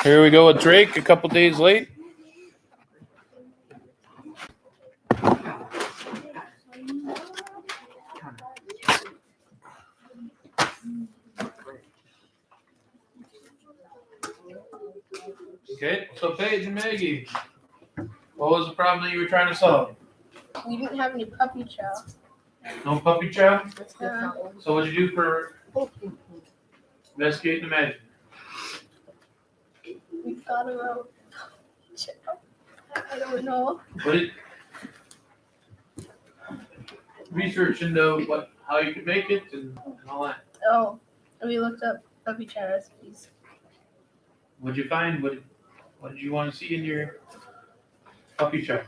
Here we go with Drake, a couple days late. Okay, so Paige and Maggie, what was the problem that you were trying to solve? We didn't have any puppy chow. No puppy chow? Yeah. So what'd you do for investigate and imagine? We thought about chow. I don't know. What did research into how you could make it and all that? Oh, we looked up puppy chow recipes. What'd you find? What did you want to see in your puppy chow?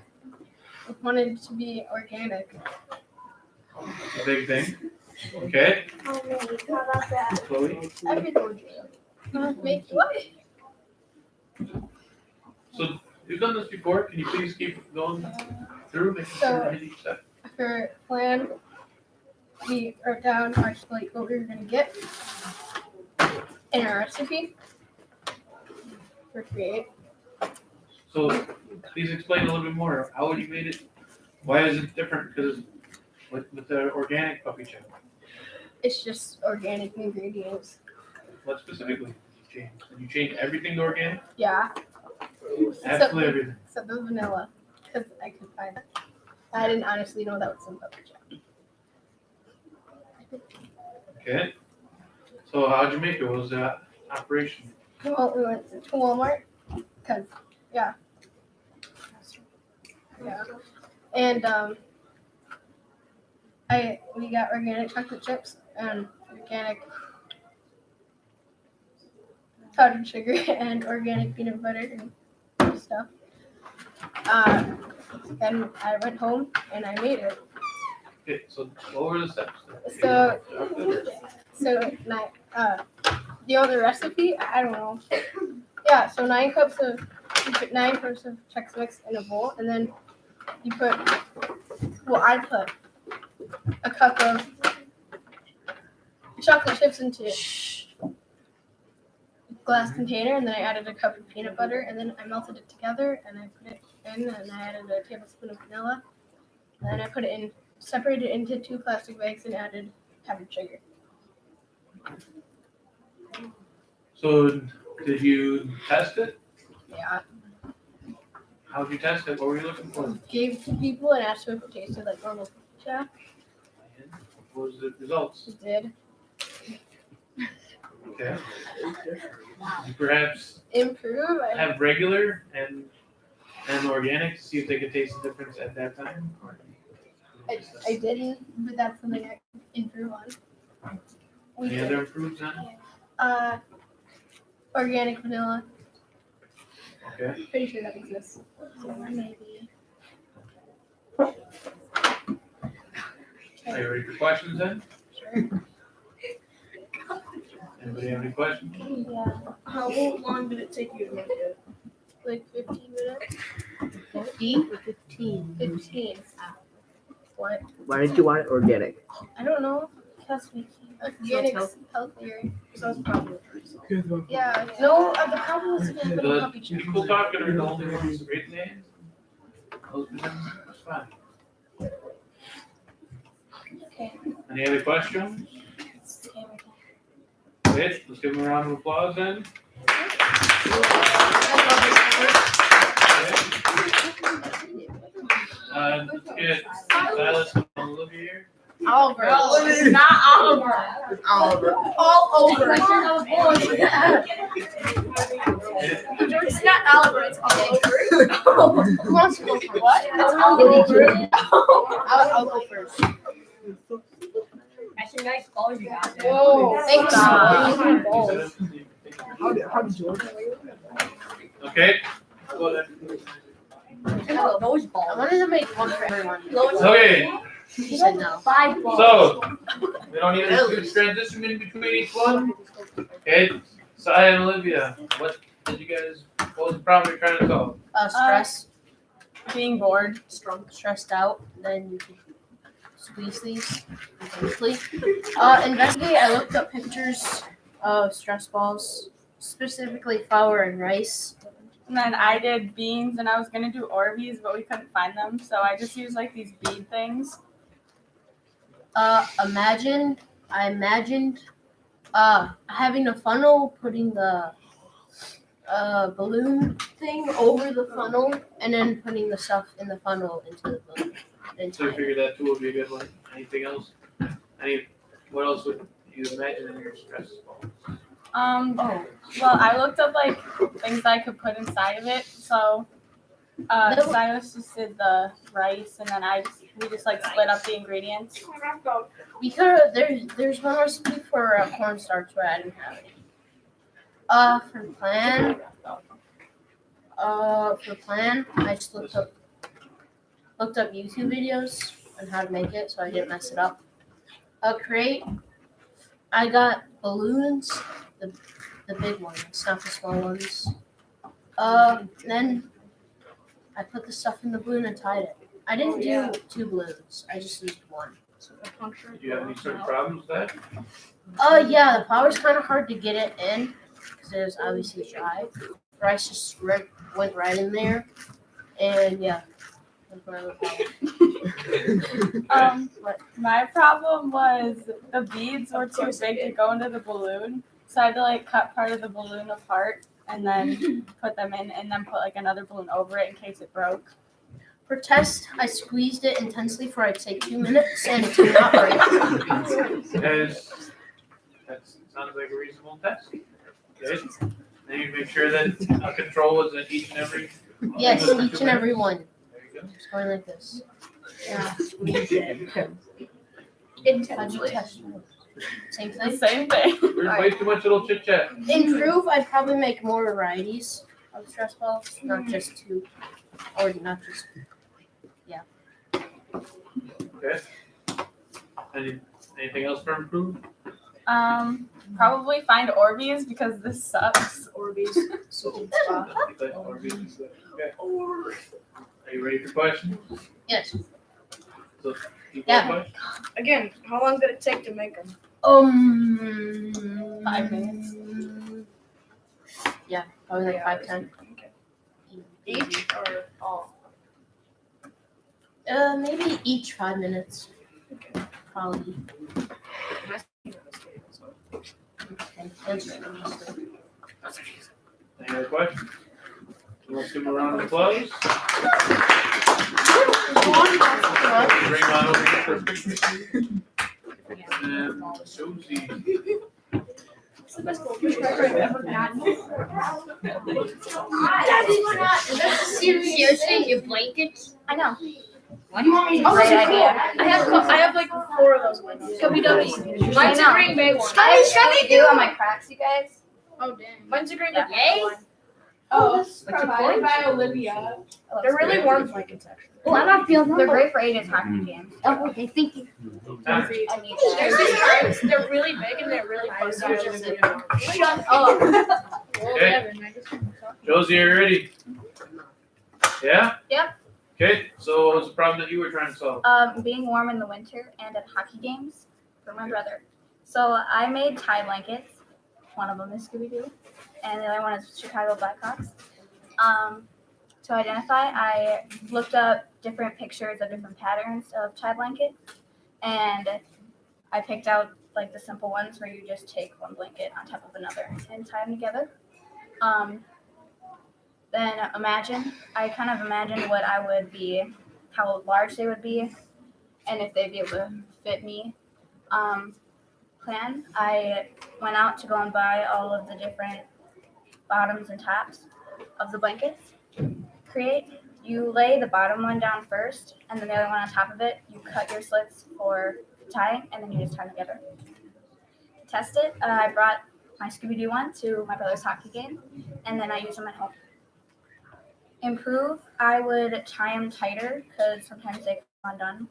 We wanted it to be organic. A big thing. Okay. Oh, wait, how about that? Chloe. Everything. Make what? So you've done this before. Can you please keep going through, making sure I hit each step? For plan, we wrote down what we were gonna get in our recipe for create. So please explain a little bit more. How you made it? Why is it different? Because with the organic puppy chow. It's just organic ingredients. What specifically did you change? Did you change everything to organic? Yeah, Absolutely everything. except the vanilla, because I couldn't find it. I didn't honestly know that was in puppy chow. Okay. So how'd you make it? What was that operation? Well, we went to Walmart, cause yeah, and we got organic chocolate chips and organic powdered sugar and organic peanut butter and stuff. Then I went home and I made it. Okay, so what were the steps? The other recipe, I don't know. Yeah, so 9 cups of you put 9 cups of Chex Mix in a bowl, and then you put. Well, I put a cup of chocolate chips into a glass container, and then I added a cup of peanut butter, and then I melted it together, and I put it in, and I added a tablespoon of vanilla, and then I put it in, separated it into 2 plastic bags, and added powdered sugar. So did you test it? Yeah. How did you test it? What were you looking for? Gave it to people and asked if it tasted like normal chow. What was the results? It did. Okay. You perhaps Improve. have regular and organic to see if they could taste the difference at that time? I didn't, but that's something I can improve on. Any other improvements on? Organic vanilla. Okay. Pretty sure that exists. Maybe. Are you ready for questions then? Sure. Anybody have any questions? Yeah. How long did it take you to make it? Like 15 minutes. 15 or 15? 15. What? Why did you want it organic? I don't know. Organic's healthier. Sounds probably Yeah. No, the problem was with the The puppy chow. people talking are the only ones raising their hands. That's fine. Okay. Any other questions? Okay, let's give them a round of applause then. Let's get Silas and Olivia here. Oliver. Not Oliver. Oliver. All over. It's not Oliver, it's all over. Who wants to go first? What? It's all over. I'll go first. That's a nice call you got there. Whoa. Thanks. How did yours? Okay. Go ahead. Those balls. I wanted to make one for everyone. Okay, She said no. 5 balls. so we don't need a huge transition in between each one. Okay, Saya and Olivia, what was the problem you're trying to solve? Stress. Being bored, stressed out, then you can squeeze these eventually. Investigate, I looked up pictures of stress balls specifically flour and rice. And then I did beans, and I was gonna do Orbeez, but we couldn't find them, so I just used like these bead things. I imagined having a funnel, putting the balloon thing over the funnel, and then putting the stuff in the funnel into the balloon. Then So you tying it. figured that too would be a good one. Anything else? What else would you imagine in your stress ball? Oh, Well, I looked up like things I could put inside of it. So Silas just did the rice, and then we just like split up the ingredients. we could. There's one recipe for cornstarch, but I didn't have any. For plan, I just looked up YouTube videos on how to make it, so I didn't mess it up. Create. I got balloons, the big ones, not the small ones. Then I put the stuff in the balloon and tied it. I didn't do 2 balloons. I just used 1. Did you have any sort of problems with that? Yeah, the flour's kind of hard to get it in because it was obviously dry. Rice just went right in there, and yeah. That's what I looked at. My problem was the beads were too big to go into the balloon, so I had to like cut part of the balloon apart and then put them in, and then put like another balloon over it in case it broke. For test, I squeezed it intensely for I'd say 2 minutes, and it did not break. That sounds like a reasonable test. Okay. Then you make sure that control was in each and every. Yes, each and every one. There you go. Just going like this. Intentionally. Same The thing. same thing. There's way too much little chit chat. Improve, I'd probably make more varieties of stress balls, not just 2, or not just. Okay. Anything else for improve? Probably find Orbeez because this sucks. Orbeez. Okay. Are you ready for questions? Yes. So, you Yeah. got questions? Again, how long did it take to make them? 5 minutes. Yeah, probably like 5-10. Each or all? Maybe each 5 minutes. Probably. Okay. Any other questions? Let's give them a round of applause. Bring on over here for a picture. And Susie. Seriously, your blankets? I know. Why do you want me to Oh, great this is cool. idea? I have like 4 of those ones. Scubby Dubby. Mine's a Green Bay one. I have Scubby-Doo on my cracks, you guys. Oh dang. Mine's a Green Bay Yay. one. Oh, Provided by Olivia. They're really warm blankets actually. well, I'm not feeling. They're great for Aiden's hockey games. Oh, okay, thank you. Time. I need There's that. these kinds. They're really big and they're really fuzzy. Shut up. Okay. Josie, are you ready? Yeah? Yep. Okay, so what was the problem that you were trying to solve? Being warm in the winter and at hockey games for my brother. So I made tie blankets. One of them is Scooby-Doo, and the other one is Chicago Blackhawks. To identify, I looked up different pictures of different patterns of tie blanket, and I picked out like the simple ones where you just take one blanket on top of another and tie them together. Then I kind of imagined what I would be, how large they would be, and if they'd be able to fit me. Plan, I went out to go and buy all of the different bottoms and tops of the blankets. You lay the bottom one down first, and then the other one on top of it. You cut your slits for tying, and then you just tie them together. To test it, I brought my Scooby-Doo one to my brother's hockey game, and then I used them at home. Improve, I would tie them tighter because sometimes they come undone.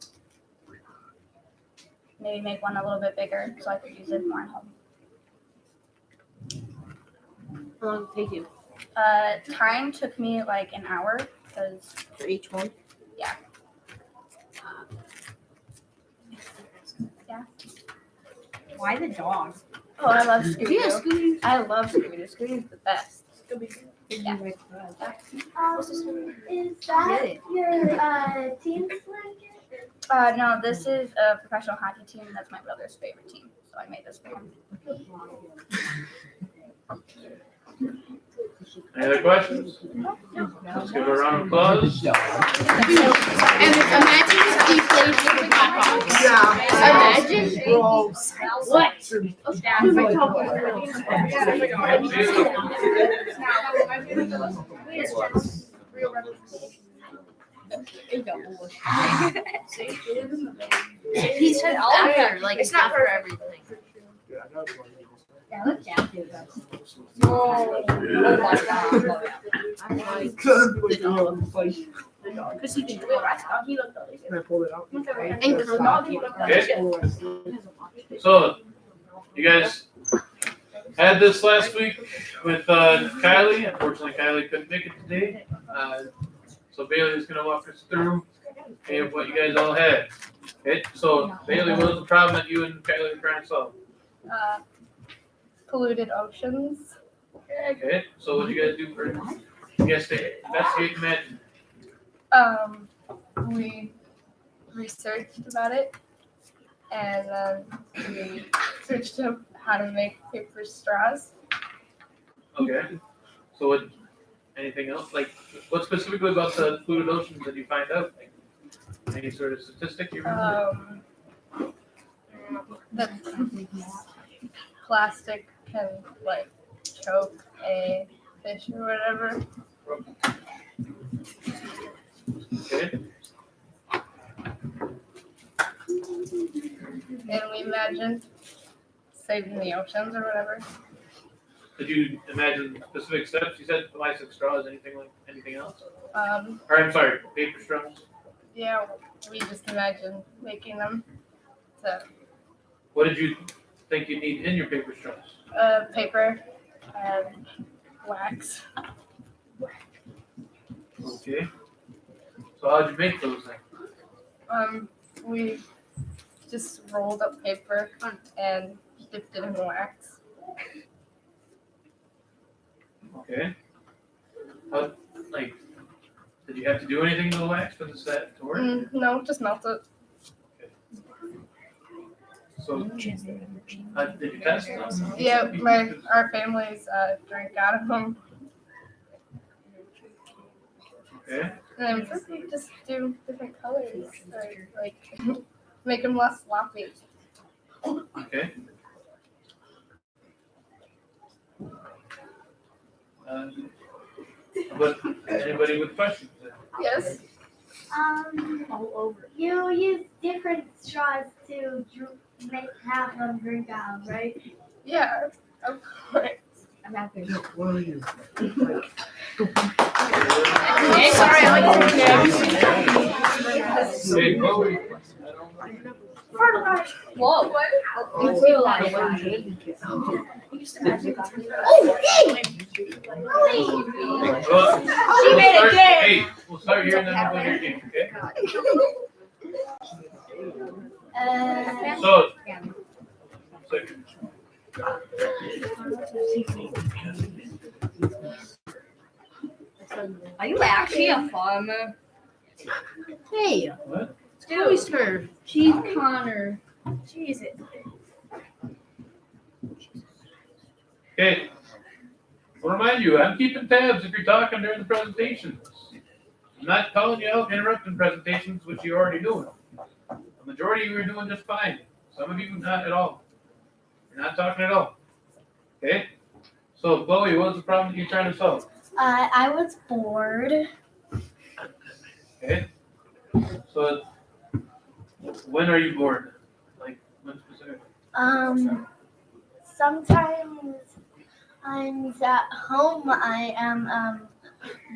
Maybe make one a little bit bigger so I could use it more at home. How long did it take you Time took me like an hour because for each one? Yeah. Why the dog? Oh, I love Scooby-Doo. Yeah, Scooby. I love Scooby-Doo. Scooby-Doo's the best. Yeah. Is that your team blanket? No, this is a professional hockey team. That's my brother's favorite team, so I made this for him. Any other questions? Let's give a round of applause. And imagine if you played with the guy. Imagine. What? He said after, like It's not after everything. Yeah, look down to it. Because he can Can I pull it out? Okay. So, you guys had this last week with Kylie. Unfortunately, Kylie couldn't make it today. So Bailey is going to walk us through what you guys all had. Okay. So Bailey, what was the problem that you and Kylie were trying to solve? Polluted oceans. Okay. So what did you guys do for you guys to investigate and imagine? We researched about it, and we searched up how to make paper straws. Okay. So what? Anything else? Like, what specifically about the polluted oceans did you find out? Like, any sort of statistic you remember? That plastic can like choke a fish or whatever. Okay. And we imagined saving the oceans or whatever. Did you imagine specific steps? You said plastic straws. Anything else? Or I'm sorry, paper straws. yeah, we just imagined making them. So What did you think you need in your paper straws? paper and wax. Okay. So how'd you make those then? We just rolled up paper and dipped it in wax. Okay. How, like, did you have to do anything to the wax for this set to work? No, just melt it. So, did you test them? Yeah, our families drink out of them. Okay. And then we just do different colors, or like make them less sloppy. Okay. But anybody with questions? Yes. You use different straws to have them drink out, right? Yeah, of course. I'm not very Where are you? Hey, sorry, I like Hey, Chloe. Whoa. You feel like She made it good. Hey, we'll start here and then we'll go to your game, okay? So, Are you actually a farmer? Hey, what? oyster. Chief Connor. Jesus. Okay. I'll remind you, I'm keeping tabs if you're talking during the presentations. I'm not calling you out interrupting presentations, which you're already doing. The majority of you are doing just fine. Some of you not at all. You're not talking at all. Okay? So, Chloe, what was the problem that you're trying to solve? I was bored. Okay? So, when are you bored? Like, when specifically? Sometimes I'm at home. I am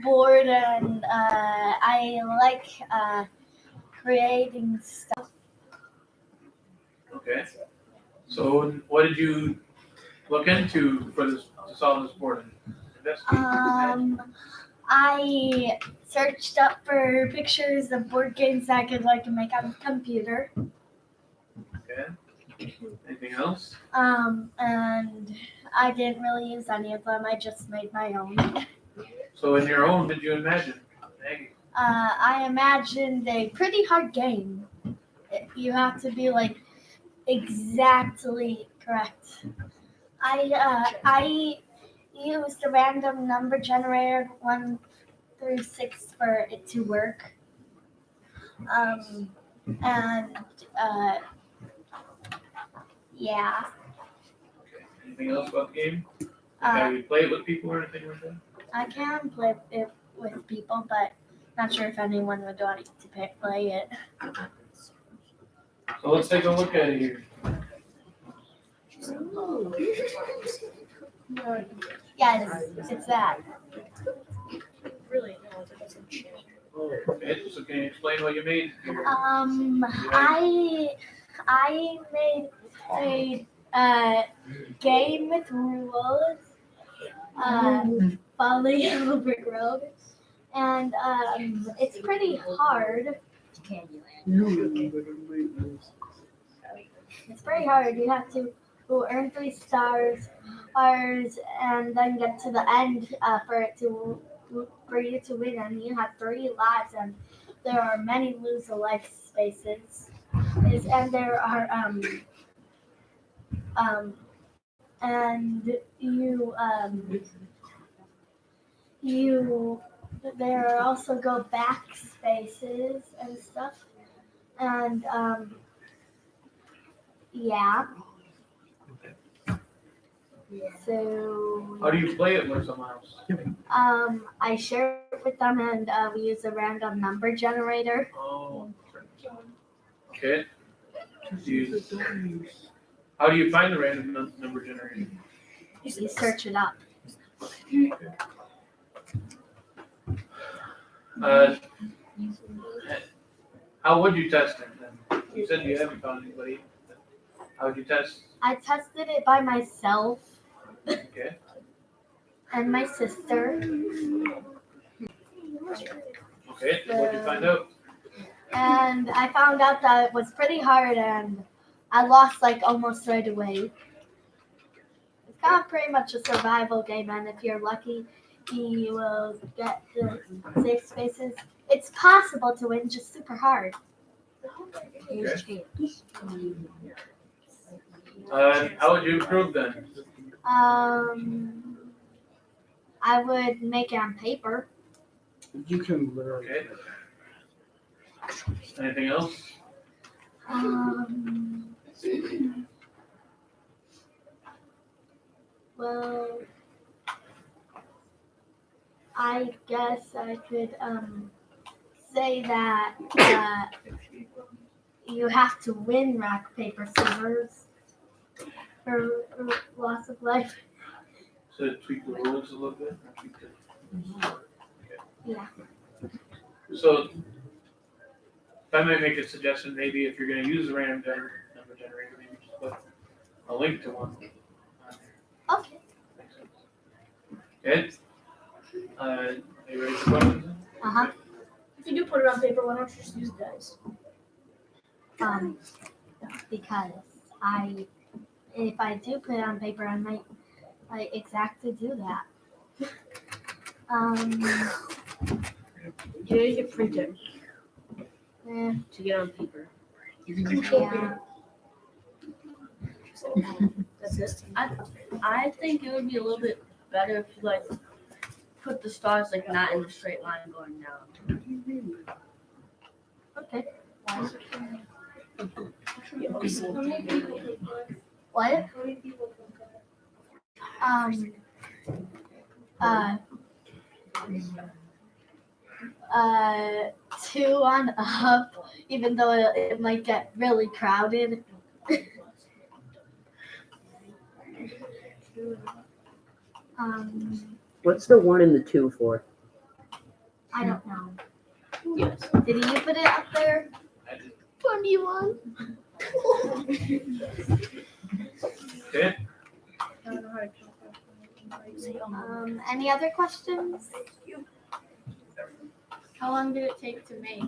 bored, and I like creating stuff. Okay. So, what did you look into for this to solve this boredom? I searched up for pictures of board games that I could like make on the computer. Okay. Anything else? And I didn't really use any of them. I just made my own. So in your own, did you imagine? Maggie? I imagined a pretty hard game. You have to be like exactly correct. I used a random number generator 1 through 6 for it to work. And yeah. Anything else about the game? How you play it with people or anything like that? I can play it with people, but not sure if anyone would want to play it. So let's take a look at it here. Yeah, it's that. Really, no, it doesn't change. Okay, so can you explain what you made? I made a game with rules, following a brick road, and it's pretty hard. It's pretty hard. You have to earn 3 stars, and then get to the end for you to win. And you have 3 lives, and there are many lose a life spaces. And there are and you there are also go back spaces and stuff. And yeah. So How do you play it with someone else? I share it with them, and we use a random number generator. Oh. Okay. How do you find the random number generator? You search it up. How would you test it then? You said you haven't found anybody. How would you test? I tested it by myself Okay. and my sister. Okay. So what did you find out? And I found out that it was pretty hard, and I lost like almost right away. It's kind of pretty much a survival game, and if you're lucky, you will get the safe spaces. It's possible to win, just super hard. Okay. How would you improve then? I would make it on paper. You can literally. Okay. Anything else? Well, I guess I could say that you have to win rock, paper, scissors for loss of life. So tweak the rules a little bit? Yeah. So, if I might make a suggestion, maybe if you're going to use a random number generator, maybe just put a link to one. Okay. Makes sense. Okay. Are you ready for questions? If you do put it on paper, why don't you just use dice? Because if I do put it on paper, I might exactly do that. You need to print it Eh, to get on paper. yeah. I think it would be a little bit better if you like put the stars like not in a straight line going down. Okay. What? Uh, 2 on up, even though it might get really crowded. What's the 1 and the 2 for? I don't know. Yes. Did you put it up there? I did. 21. Okay. Any other questions? How long did it take to make?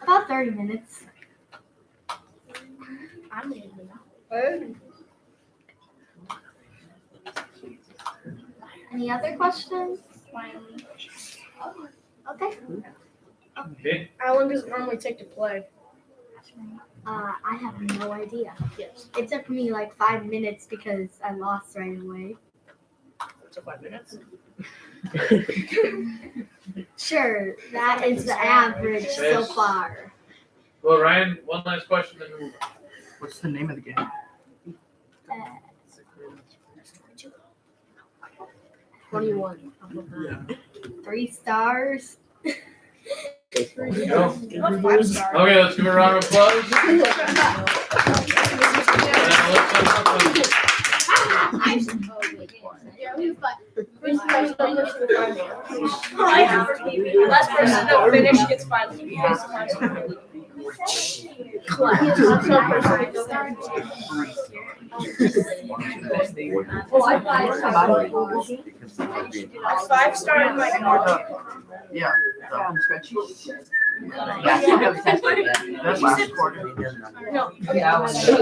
About 30 minutes. Any other questions? Okay. Okay. How long does it normally take to play? I have no idea. Yes. It took me like 5 minutes because I lost right away. So 5 minutes. Sure, that is the average so far. Well, Ryan, one last question, then we'll move on. What's the name of the game? 21. 3 stars. There you go. What 5 stars? Okay, let's give a round of applause. And then let's Last person to finish gets 5. Yeah. 5-star in my car. Yeah. On the spreadsheet. Yeah, I have a test like that. That's last quarter. No. Yeah, You said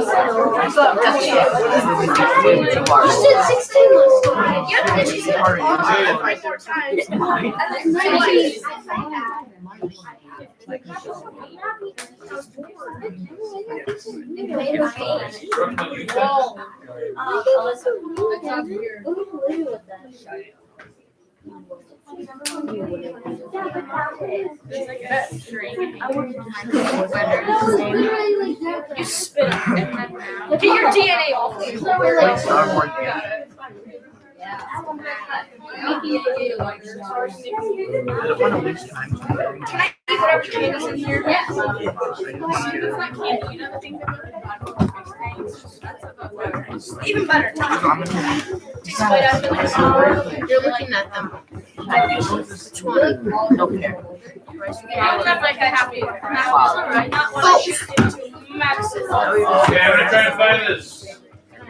16 last time. Yeah, and she said Yeah. 5 more times. And Brooklyn, you said? you spit it. Get your DNA off. Can I eat whatever candy's in here? Yes. It's not candy, you know the things that go to the bottom of the face. Even better. Takes a bite out of it. You're looking at them. Which one? Okay. I don't have like a happy. Not what I should do. Max is. Okay, I'm gonna try to find this.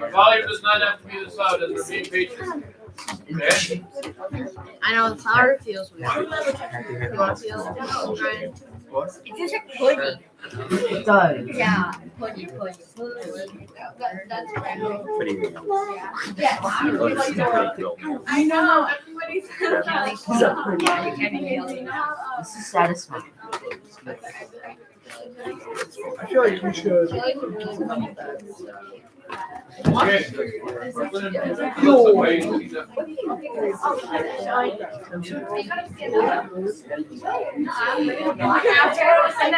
The volume does not have to be this loud as we're being patient. Okay? I know the flower feels weird. You want to feel it, Ryan? It feels like pudding. It does. Yeah, pudding. That's I know. Everybody says This is satisfying. I feel like we should. Okay. Brooklyn, wait, see that?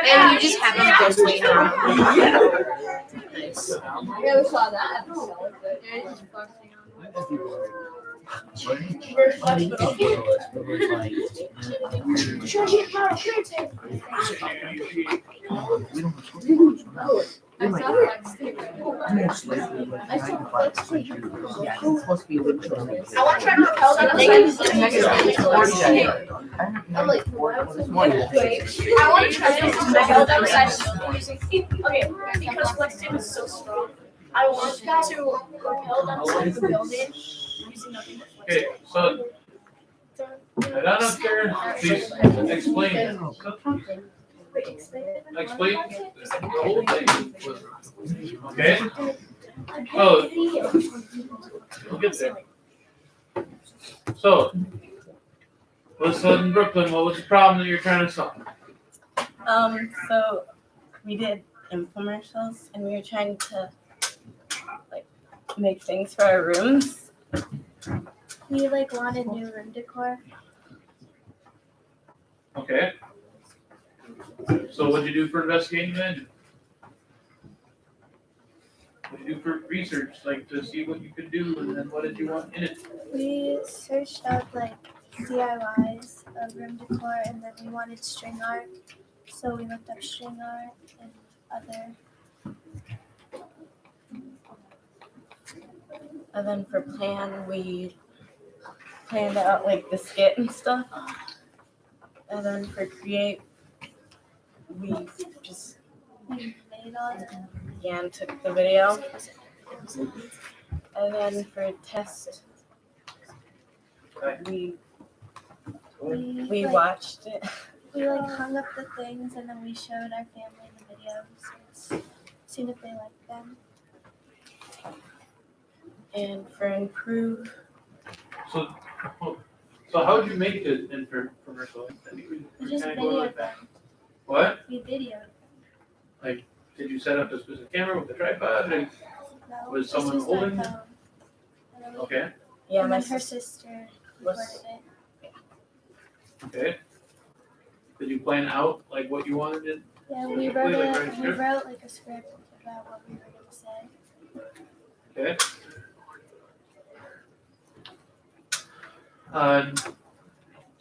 And you just have them go laying around. Nice. Yeah, it's supposed to be literally. I want to try to repel that. I want to try to repel that using. Okay, because flex tape is so strong. I want to repel that side of the building using nothing but flex Okay, tape. so head on upstairs, please explain it. Explain the whole thing. Okay? Oh, we'll get there. So, listen, Brooklyn, what was the problem that you're trying to solve? So we did infomercials and we were trying to like make things for our rooms. We wanted new room decor. Okay. So what'd you do for investigating then? What'd you do for research, to see what you could do, and then what did you want in it? We searched up DIYs of room decor, and then we wanted string art, so we looked up string art and other. And then for plan, we planned out the skit and stuff. And then for create, we just We made all of them. and took the video. And then for test, we We watched it. hung up the things, and then we showed our family the videos. seeing if they like them. And for improve, So how'd you make the infomercial? We just Kinda go like videoed that. them. What? We videoed. Did you set up a specific camera with a tripod? And, No, Was just someone used my holding? phone. And then we- okay, yeah, and my then her sister sister was. recorded it. okay. Did you plan out like what you wanted it? Yeah, we Like, wrote write a it. We script? wrote like a script about what we were gonna say. Okay.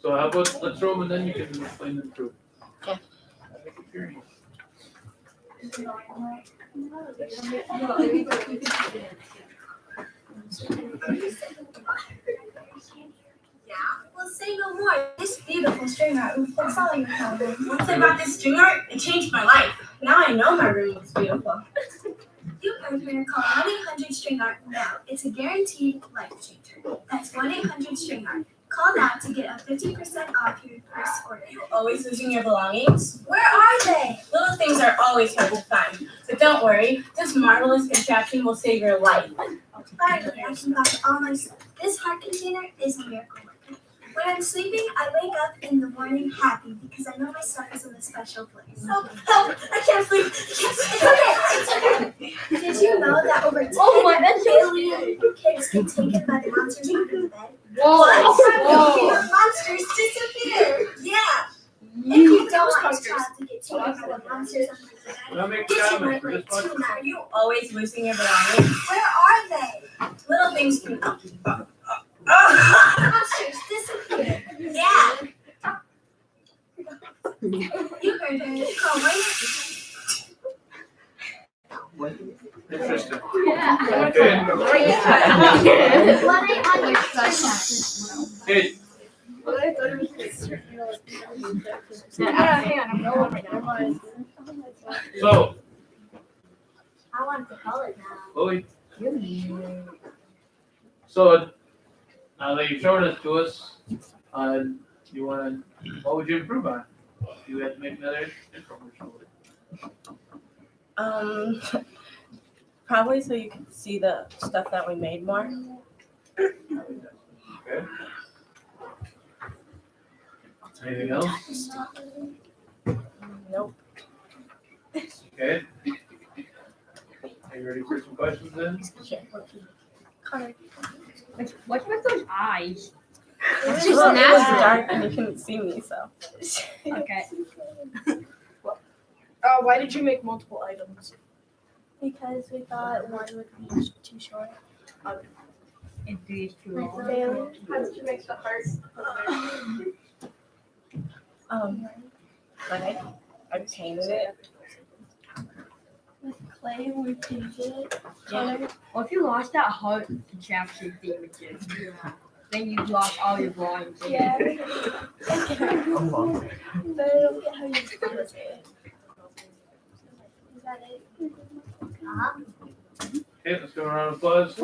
So how about let's throw them and then you can explain them through. Okay. Well, say no more. This beautiful string art reflects all your problems. Once I bought this string art, it changed my life. Now I know my room looks beautiful. You heard her call 1-800-STRING ART now. It's a guaranteed life changer. That's 1-800-STRING-ART. Call now to get a 50% off your first order. Always losing your belongings? Where are they? Little things are always hard to find. But don't worry, this marvelous contraption will save your life. Finally, I can buy all my stuff. This heart container is a miracle worker. When I'm sleeping, I wake up in the morning happy because I know my stuff is in a special place. Help! I can't sleep! It's okay. Did you know that over 10 billion kids get taken by the monsters under the bed? What? Monsters disappear! Yeah! If you don't want your child to get taken by the monsters under the bed, Can I make a get your comment for nightlight this one? tonight. Are you always losing your belongings? Where are they? Little things can. Monsters disappear. Yeah! You heard her. Call Interesting. Yeah. Okay. 1-800-STRING-ART. Okay. Yeah, hang on, I'm going right now. So, I want to call it now. Chloe. So now that you showed this to us, you want to? What would you improve on? You had to make another infomercial. Probably so you can see the stuff that we made more. Okay. Anything else? Nope. Okay. Are you ready for some questions then? Connor. What's with those eyes? It's just just natural. dark and you couldn't see me, so. Okay. Why did you make multiple items? Because we thought one would be too short. And three is too long. How did you make the heart? But I painted it. With clay, we painted it. Yeah. Well, if you lost that heart contraption damages, then you lost all your belongings. Yeah. But I don't get how you close it. Is that it? Okay, let's go around of applause.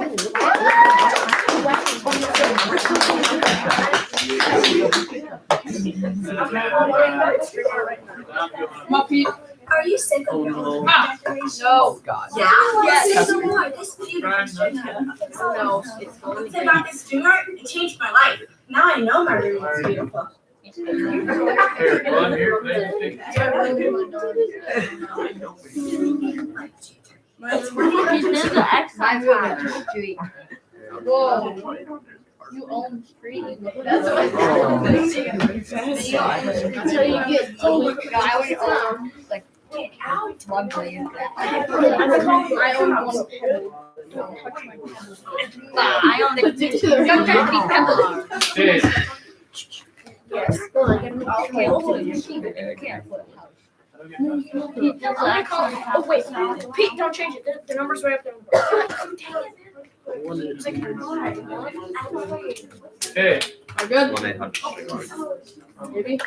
Are you sick of your own decorations? Oh, God. Yeah? Yes. Say no more. This beautiful string art reflects all your problems. Once I bought this string art, it changed my life. Now I know my room looks beautiful. Here, go on here, please. There's an X on top of the street. Whoa. You own the street. That's what until you get the guy when you like luxury. I own one. Don't touch my pebble. Nah, I own the don't touch me pebble. Okay, Yes. Okay, you can't put a house. Oh wait, Pete, don't change it. The number's right up there. okay. Maybe.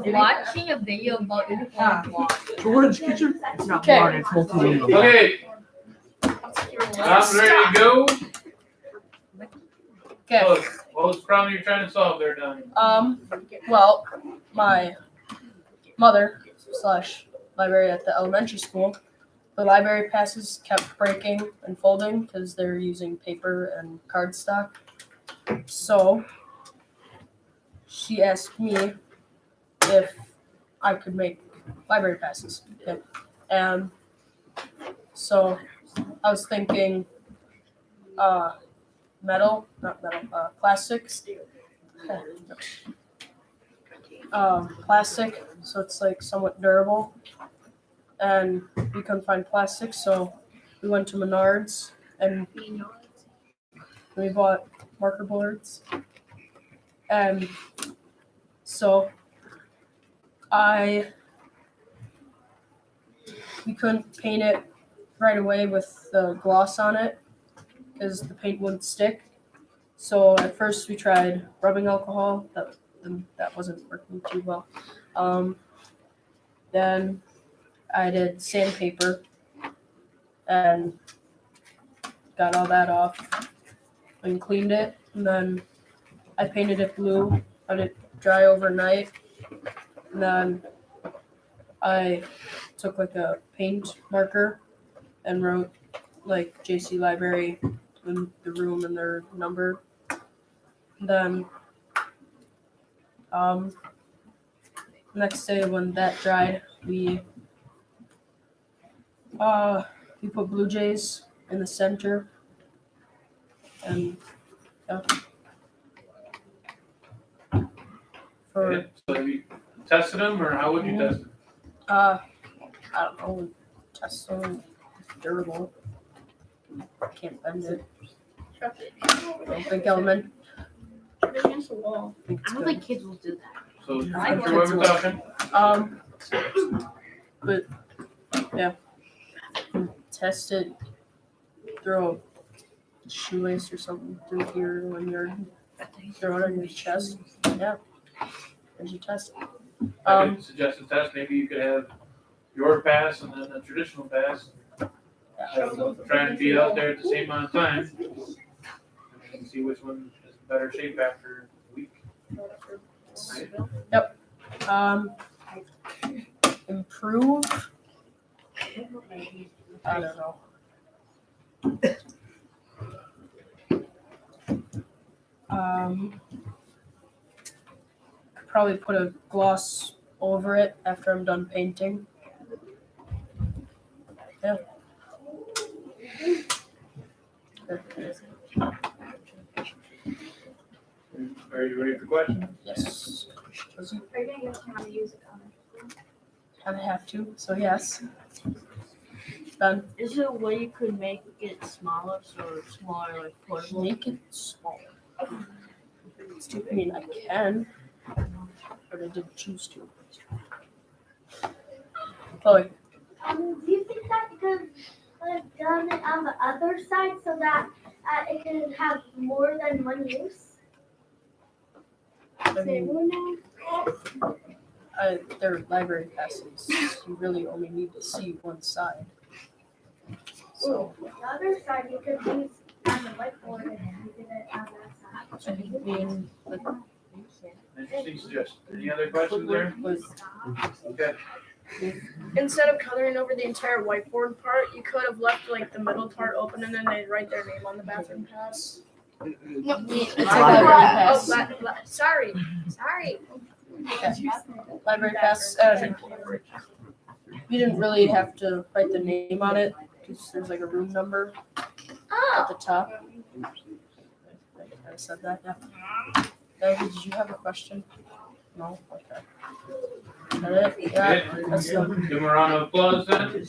Watching a video about uniform George, get your. It's not Okay. water, it's multimedia. Okay, I'm ready to go. Okay. Look, what was the problem you're trying to solve there, Donnie? Well, my mother / librarian at the elementary school the library passes kept breaking and folding because they're using paper and cardstock. So she asked me if I could make library passes. Okay. And so I was thinking plastic. Plastic, so it's like somewhat durable. And we couldn't find plastic, so we went to Menards and we bought marker boards. And so we couldn't paint it right away with the gloss on it because the paint wouldn't stick. So at first we tried rubbing alcohol. That wasn't working too well. Then I did sandpaper and got all that off and cleaned it. And then I painted it blue, let it dry overnight. And then I took like a paint marker and wrote like JC Library in the room and their number. And then next day when that dried, we put blue jays in the center, and Okay, so have you tested them, or how would you test them? I don't know, test them, it's durable. Can't bend it. I don't think element. Against the wall. I don't think kids will do that. So, I'm sure what we're talking. But yeah, test it. Throw a shoelace or something through here when you're throw it on your chest. Yeah, and you test it. I could suggest a test. Maybe you could have your pass and then a traditional pass. Trying to be out there at the same amount of time. And see which one is in better shape after a week. Right? Yep. Improve. I don't know. Could probably put a gloss over it after I'm done painting. Yeah. Are you ready for questions? Yes. Are you gonna get time to use it on it? Kind of have to, so yes. Done. Is there a way you could make it smaller, so it's more like portable? Make it small. I mean, I can, but I didn't choose to. Chloe. Do you think that you could have done it on the other side so that it can have more than one use? I mean, they're library passes. You really only need to see one side. So, The other side you could use on the whiteboard and you did it on that side. I mean, like, Interesting suggestion. Any other questions there? Okay. Instead of coloring over the entire whiteboard part, you could have left like the middle part open and then they'd write their name on the bathroom pass. it's a library pass. Sorry. Library pass. You didn't really have to write the name on it because there's like a room number at the top. I said that. Yeah. Did you have a question? No. Okay. Is that it? Yeah. That's Give them a round of applause then. And then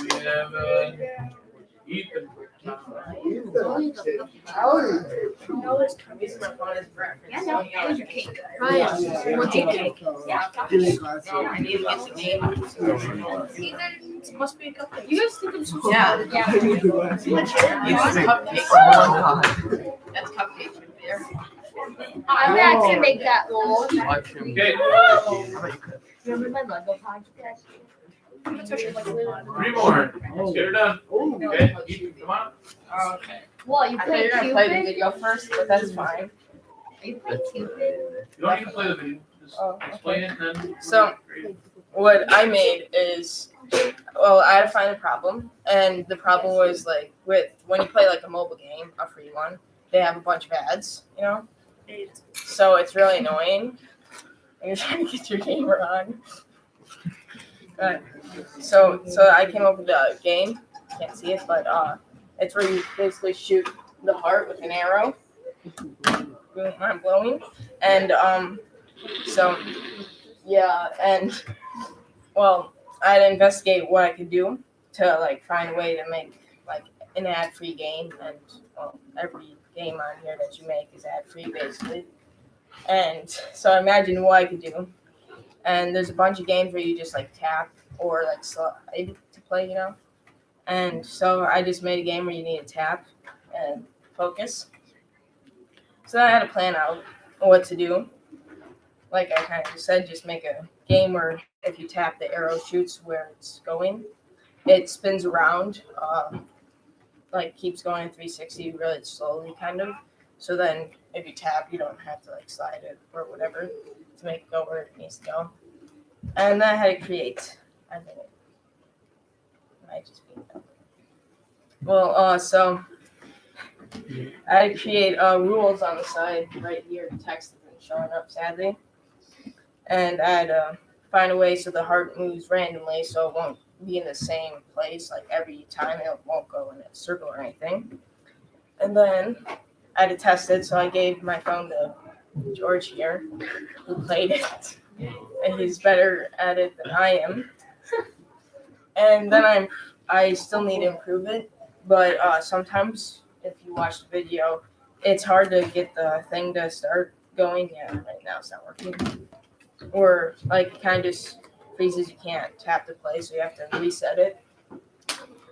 we have Ethan. Ryan, what's your cake? It must be a cupcake. You guys think I'm so Yeah. That's cupcakes right there. I'm not gonna make that roll. Okay, Remember my Lego podcast? three more. Let's get her done. Okay, Ethan, come on. Okay. What, you I thought play you were gonna play the Cupid? video first, but that's fine. You don't need to play the video. Just explain it and then. So- What I made is, well, I had to find a problem, and the problem was like with when you play like a mobile game, a free one, they have a bunch of ads, you know. So it's really annoying. And you're trying to get your gamer on. So I came up with a game. Can't see it, but it's where you basically shoot the heart with an arrow. Mind blowing, and so yeah, and well, I had to investigate what I could do to like find a way to make like an ad-free game, and well, every game on here that you make is ad-free basically. And so I imagined what I could do, and there's a bunch of games where you just like tap or like slide to play, you know. And so I just made a game where you need to tap and focus. So I had to plan out what to do. Like I kind of just said, just make a game where if you tap, the arrow shoots where it's going. It spins around, like keeps going 360 really slowly, kind of. So then if you tap, you don't have to like slide it or whatever to make it go where it needs to go. And then I had to create. I think it might just be. Well, so I had to create rules on the side right here. The text isn't showing up, sadly. And I had to find a way so the heart moves randomly so it won't be in the same place like every time. It won't go in a circle or anything. And then I had to test it, so I gave my phone to George here, who played it. And he's better at it than I am. And then I still need to improve it. But sometimes if you watch the video, it's hard to get the thing to start going. Yeah, right now it's not working. Or like kind of just freezes, you can't tap to play, so you have to reset it.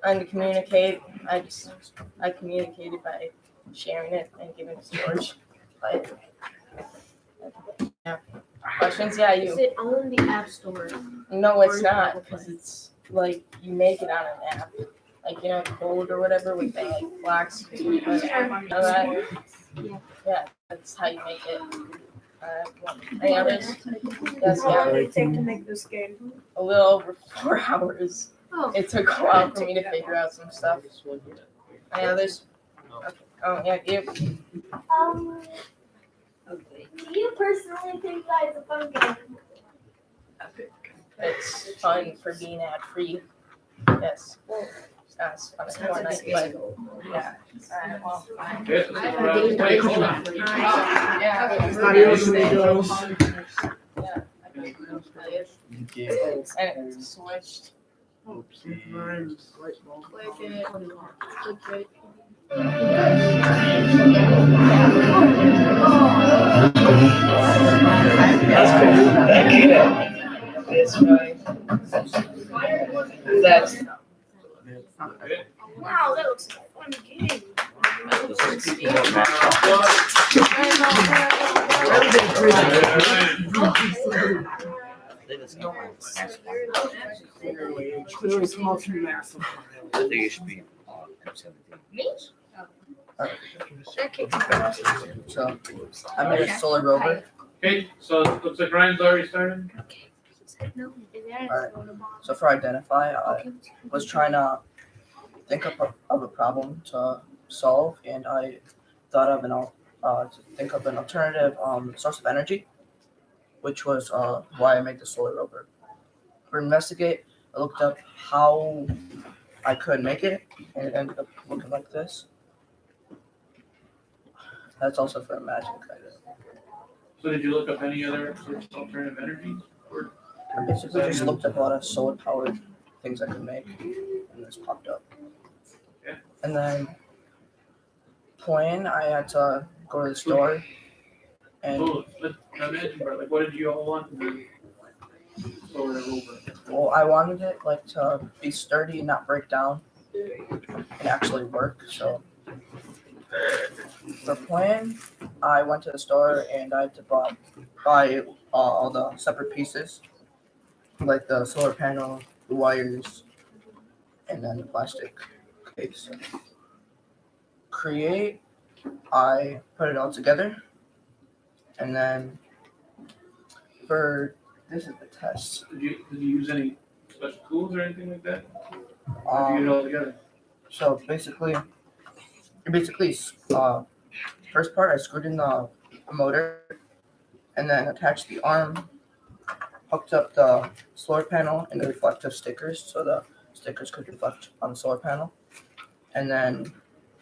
And to communicate, I communicated by sharing it and giving it to George. Like, yeah. Questions? Yeah, Is you. it on the App Store? No, it's not, because it's like you make it on an app. Like, you know, code or whatever with the like blocks. You know that? Yeah, that's how you make it. Any others? Yes, How long yeah. did it take to make this game? A little over 4 hours. Oh. It took a while for me to figure out some stuff. Any others? Okay. Oh, yeah, you. Do you personally think that is a fun game? It's fun for being ad free. Yes. That's fun. It's more nice, but yeah. Well, fine. Yes, it's around. Wait, hold on. Yeah. Adios, amigos. Yeah. And it switched. It's right. That's Wow, that looks like a fun game. Clearly small to massive. I think it should be M17. So I made a solar rover. Okay, so it looks like Ryan's already started. Alright. So for identify, I was trying to think of a problem to solve, and I thought of an alternative source of energy, which was why I made the solar rover. For investigate, I looked up how I could make it, and it ended up looking like this. That's also for Imagine, kind of. So did you look up any other sorts of alternative energies? Or I basically just looked up a lot of solar powered things I could make, and this popped up. Yeah. And then I had to go to the store and so let's imagine, bro, like what did you all want to solar rover? well, I wanted it like to be sturdy and not break down and actually work. So for plan, I went to the store and I had to buy all the separate pieces, like the solar panel, the wires, and then the plastic case. Create, I put it all together, And then for this is the test. Did you use any special tools or anything like that? Or did you get it all together? So basically, first part I screwed in the motor, and then attached the arm, hooked up the solar panel and the reflective stickers so the stickers could reflect on the solar panel, and then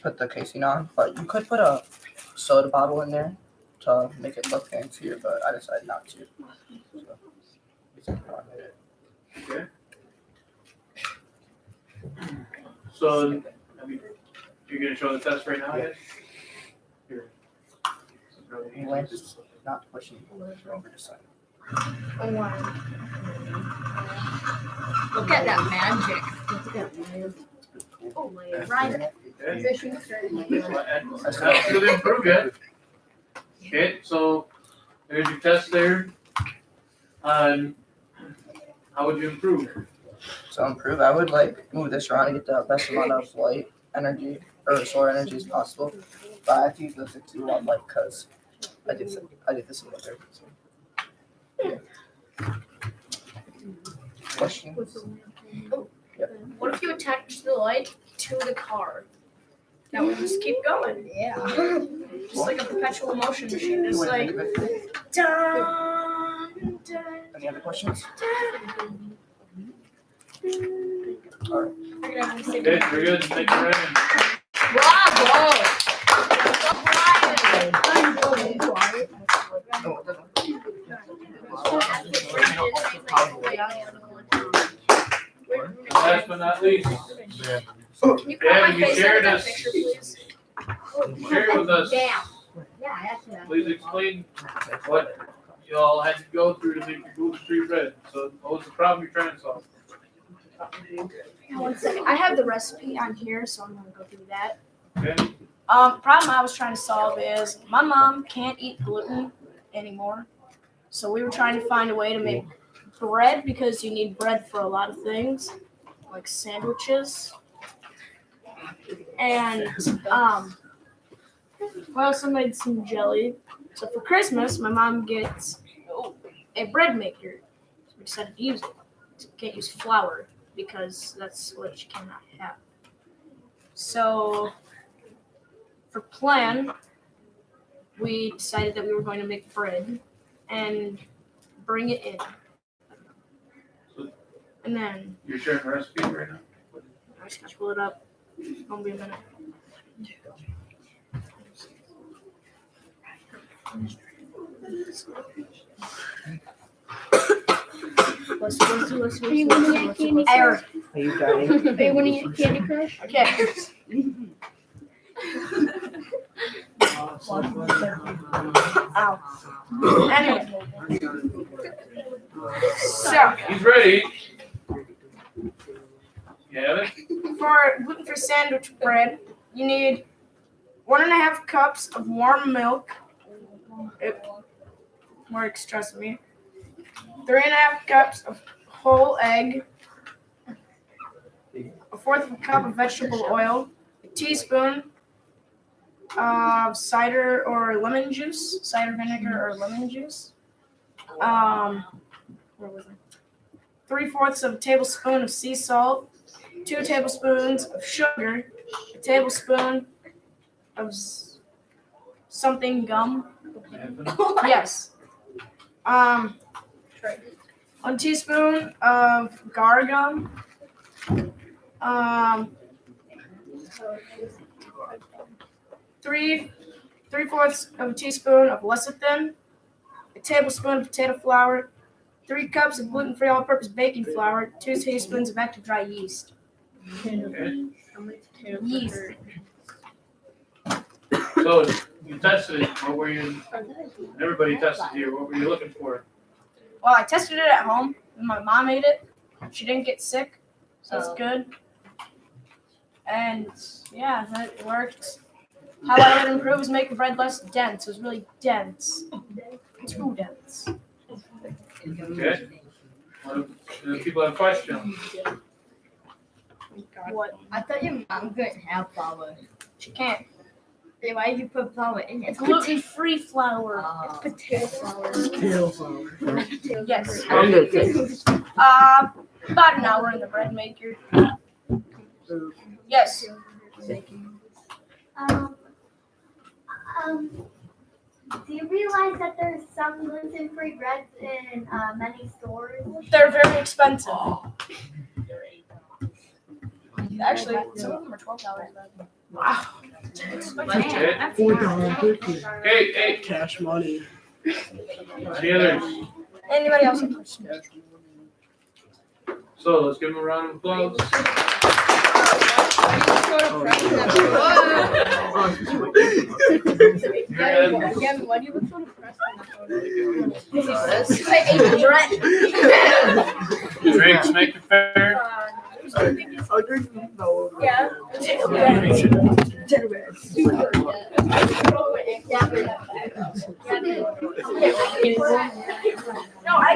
put the casing on. But you could put a soda bottle in there to make it look fancier, but I decided not to. So, basically how I made it. So, I mean, you're gonna show the test right now, yes? Here. Lance, not pushing over the side. Look at that magic. Oh my right. Okay. Fishing. That's not still didn't prove yet. Okay, so there's your test there. How would you improve? So improve, I would like move this around and get the best amount of light energy or solar energy as possible. But I have to use the 60-watt light because I did this in winter. So. Yeah. Questions? What if you attach the light to the car? That would just keep going. Yeah. Just like a perpetual motion machine. Just like dun, dun, Any other questions? Okay, we're good. Thank you, Ryan. bravo! Last but not least, Can you put my face share in that this. picture, please? Share with us. Damn. Please explain what you all had to go through to make your gluten-free bread. So, what was the problem you're trying to solve? One second. I have the recipe on here, so I'm gonna go through that. Okay. The problem I was trying to solve is my mom can't eat gluten anymore. So we were trying to find a way to make bread because you need bread for a lot of things, like sandwiches. And we also made some jelly. So for Christmas, my mom gets a bread maker. So we decided to use it. So we can't use flour because that's what she cannot have. So for plan, we decided that we were going to make bread and bring it in. And then You're sharing the recipe right now? I just gotta pull it up. It won't be a minute. Let's Are you winning at Candy Crush? Eric. Are you dying? Are you winning at Candy Crush? Okay. Ow. Anyway. So, He's ready. You have it? for gluten-free sandwich bread, you need 1.5 cups of warm milk. More stress me. 3.5 cups of whole egg. 1/4 of a cup of vegetable oil. A teaspoon of cider or lemon juice. Cider vinegar or lemon juice. Where was I? 3/4 of a tablespoon of sea salt. 2 tablespoons of sugar. A tablespoon of something gum. Yes. 1 teaspoon of gar gum. 3/4 of a teaspoon of lecithin. A tablespoon of potato flour. 3 cups of gluten-free all-purpose baking flour. 2 teaspoons of active dry yeast. Okay. Yeast. So, you tested it. What were you? Everybody tested here. What were you looking for? Well, I tested it at home, and my mom ate it. She didn't get sick, so that's good. And yeah, that worked. How I would improve is make the bread less dense. It was really dense. Too dense. Okay. Do people have questions? What? I thought your mom couldn't have flour. She can't. Hey, why did you put flour in it? It's gluten-free flour. Potato flour. Yes. How long did it take? About an hour in the bread maker. Yes. Do you realize that there's some gluten-free breads in many stores? They're very expensive. Actually, some of them are $12. Okay, hey, Cash money. any others? Anybody else have questions? So let's give them a round of applause. Again, why do you look so depressed in that photo? Drinks make it fair. Yeah. No, I